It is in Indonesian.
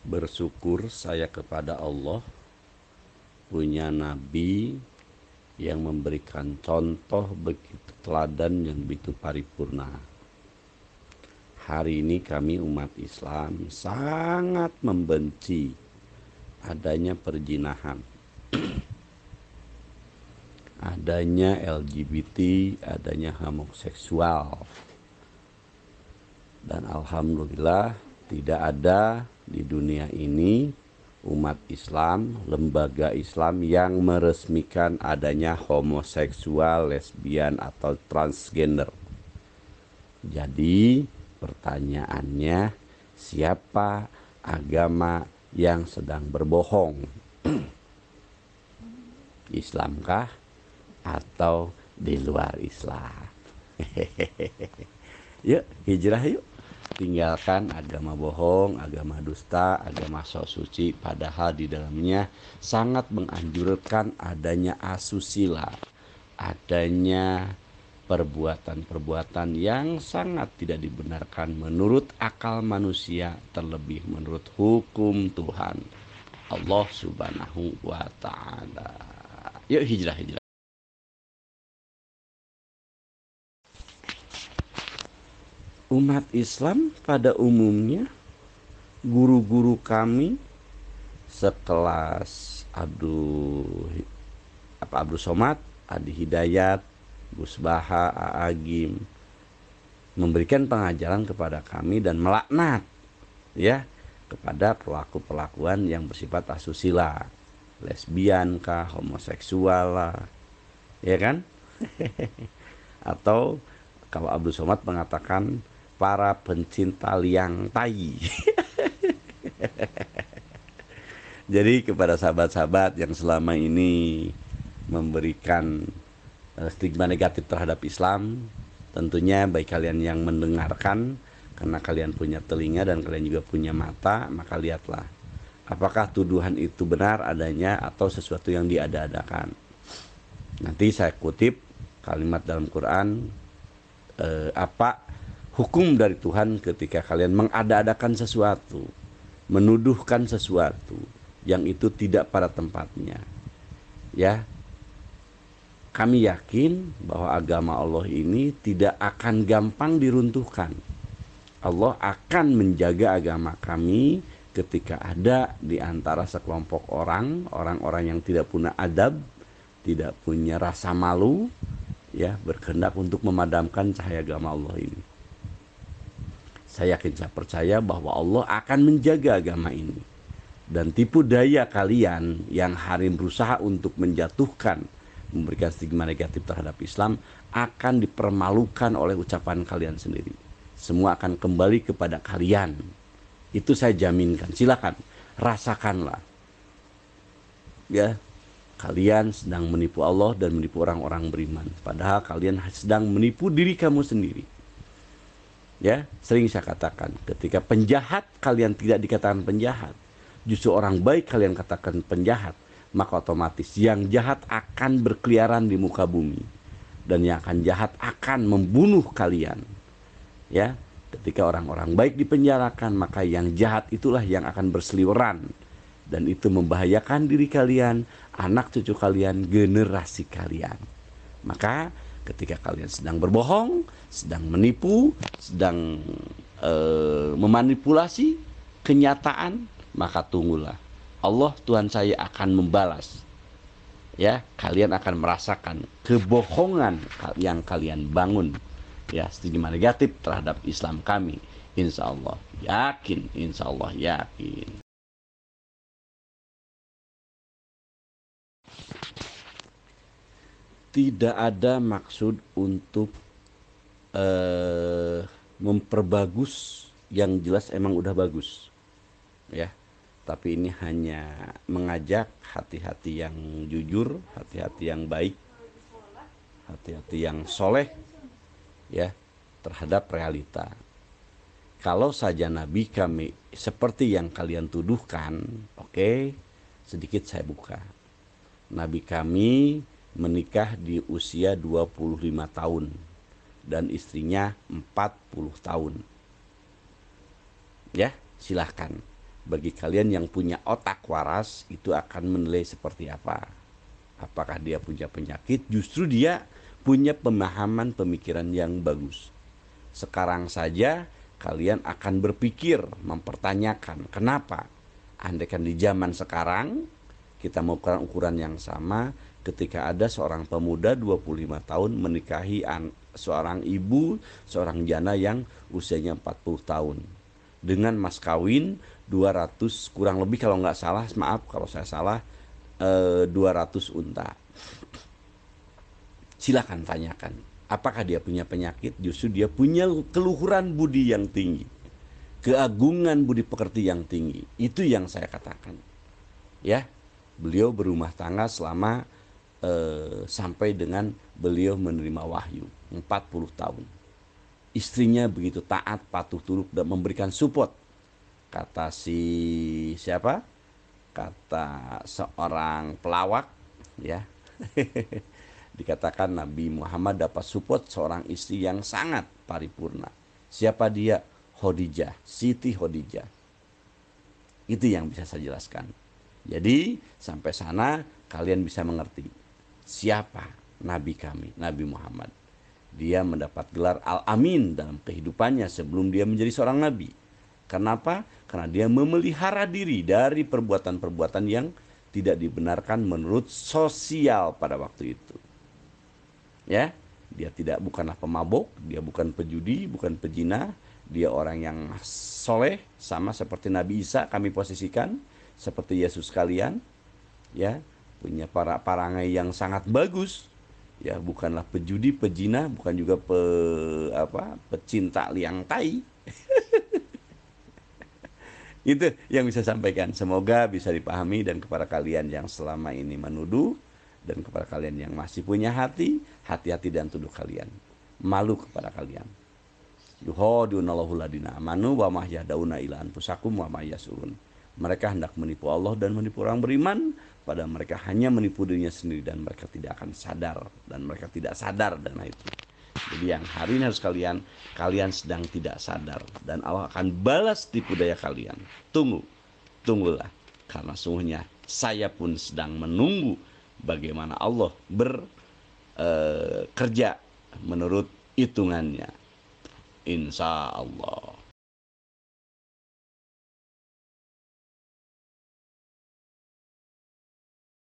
Bersyukur saya kepada Allah punya nabi yang memberikan contoh begitu teladan yang begitu paripurna. Hari ini kami umat Islam sangat membenci adanya perzinahan, adanya LGBT, adanya homoseksual. Dan alhamdulillah tidak ada di dunia ini umat Islam, lembaga Islam yang meresmikan adanya homoseksual, lesbian atau transgender. Jadi pertanyaannya, siapa agama yang sedang berbohong? Islamkah atau di luar Islam? Yuk hijrah yuk. Tinggalkan agama bohong, agama dusta, agama sok suci, padahal di dalamnya sangat menganjurkan adanya asusila, adanya perbuatan-perbuatan yang sangat tidak dibenarkan menurut akal manusia, terlebih menurut hukum Tuhan Allah Subhanahu wa Ta'ala. Yuk hijrah. Umat Islam pada umumnya, guru-guru kami sekelas Abdul Somad, Adi Hidayat, Gus Baha, Agim memberikan pengajaran kepada kami dan melaknat ya kepada pelaku-pelakuan yang bersifat asusila, lesbian kah, homoseksual lah, ya kan? Atau kalau Abdul Somad mengatakan para pencinta liang tai. Jadi kepada sahabat-sahabat yang selama ini memberikan stigma negatif terhadap Islam, tentunya baik kalian yang mendengarkan, karena kalian punya telinga dan kalian juga punya mata, maka lihatlah apakah tuduhan itu benar adanya atau sesuatu yang diada-adakan. Nanti saya kutip kalimat dalam Quran, apa hukum dari Tuhan ketika kalian mengada-adakan sesuatu, menuduhkan sesuatu yang itu tidak pada tempatnya. Ya, kami yakin bahwa agama Allah ini tidak akan gampang diruntuhkan. Allah akan menjaga agama kami ketika ada di antara sekelompok orang-orang yang tidak punya adab, tidak punya rasa malu, ya, berkehendak untuk memadamkan cahaya agama Allah ini. Saya yakin, saya percaya bahwa Allah akan menjaga agama ini. Dan tipu daya kalian yang hari berusaha untuk menjatuhkan, memberikan stigma negatif terhadap Islam akan dipermalukan oleh ucapan kalian sendiri. Semua akan kembali kepada kalian. Itu saya jaminkan. Silakan, rasakanlah. Ya, kalian sedang menipu Allah dan menipu orang-orang beriman. Padahal kalian sedang menipu diri kamu sendiri. Ya, sering saya katakan, ketika penjahat kalian tidak dikatakan penjahat, justru orang baik kalian katakan penjahat, maka otomatis yang jahat akan berkeliaran di muka bumi dan yang akan jahat akan membunuh kalian. Ya, ketika orang-orang baik dipenjarakan, maka yang jahat itulah yang akan berseliweran dan itu membahayakan diri kalian, anak cucu kalian, generasi kalian. Maka ketika kalian sedang berbohong, sedang menipu, sedang memanipulasi kenyataan, maka tunggulah. Allah Tuhan saya akan membalas. Ya, kalian akan merasakan kebohongan yang kalian bangun. Ya, stigma negatif terhadap Islam kami. Insya Allah yakin, insya Allah yakin. Tidak ada maksud untuk memperbagus, yang jelas emang udah bagus, ya. Tapi ini hanya mengajak hati-hati yang jujur, hati-hati yang baik, hati-hati yang soleh, ya, terhadap realita. Kalau saja Nabi kami seperti yang kalian tuduhkan, oke, sedikit saya buka. Nabi kami menikah di usia 25 tahun dan istrinya 40 tahun. Ya, silahkan. bagi kalian yang punya otak waras itu akan menilai seperti apa. Apakah dia punya penyakit? Justru dia punya pemahaman pemikiran yang bagus. Sekarang saja kalian akan berpikir, mempertanyakan kenapa. Andaikan di zaman sekarang kita mau ukuran yang sama, ketika ada seorang pemuda 25 tahun menikahi seorang ibu, seorang janda yang usianya 40 tahun. Dengan mas kawin 200 kurang lebih, kalau nggak salah, maaf kalau saya salah, 200 unta. Silakan tanyakan, apakah dia punya penyakit? Justru dia punya keluhuran budi yang tinggi, keagungan budi pekerti yang tinggi. Itu yang saya katakan. Ya, beliau berumah tangga selama sampai dengan beliau menerima wahyu 40 tahun. Istrinya begitu taat, patuh tunduk dan memberikan support. Kata si siapa? Kata seorang pelawak, ya. Dikatakan Nabi Muhammad dapat support seorang istri yang sangat paripurna. Siapa dia? Khadijah, Siti Khadijah. Itu yang bisa saya jelaskan. Jadi sampai sana kalian bisa mengerti siapa Nabi kami, Nabi Muhammad. Dia mendapat gelar Al-Amin dalam kehidupannya sebelum dia menjadi seorang Nabi. Kenapa? Karena dia memelihara diri dari perbuatan-perbuatan yang tidak dibenarkan menurut sosial pada waktu itu. Ya, dia bukanlah pemabuk, dia bukan pejudi, bukan pezina, dia orang yang soleh, sama seperti Nabi Isa kami posisikan, seperti Yesus kalian, ya, punya parangai yang sangat bagus, ya, bukanlah pejudi, pezina, bukan juga pecinta liang tai. Itu yang bisa sampaikan. Semoga bisa dipahami, dan kepada kalian yang selama ini menuduh dan kepada kalian yang masih punya hati, hati-hati dan tuduh kalian. Malu kepada kalian. Yuhadunallahu ladina amanu wa mahyadauna ila anfusakum wa mayyasurun. Mereka hendak menipu Allah dan menipu orang beriman, padahal mereka hanya menipu dirinya sendiri dan mereka tidak akan sadar, dan mereka tidak sadar dengan itu. Jadi yang hari ini harus kalian sedang tidak sadar, dan Allah akan balas tipu daya kalian. Tunggulah, karena sungguhnya saya pun sedang menunggu bagaimana Allah bekerja menurut hitungannya. Insya Allah.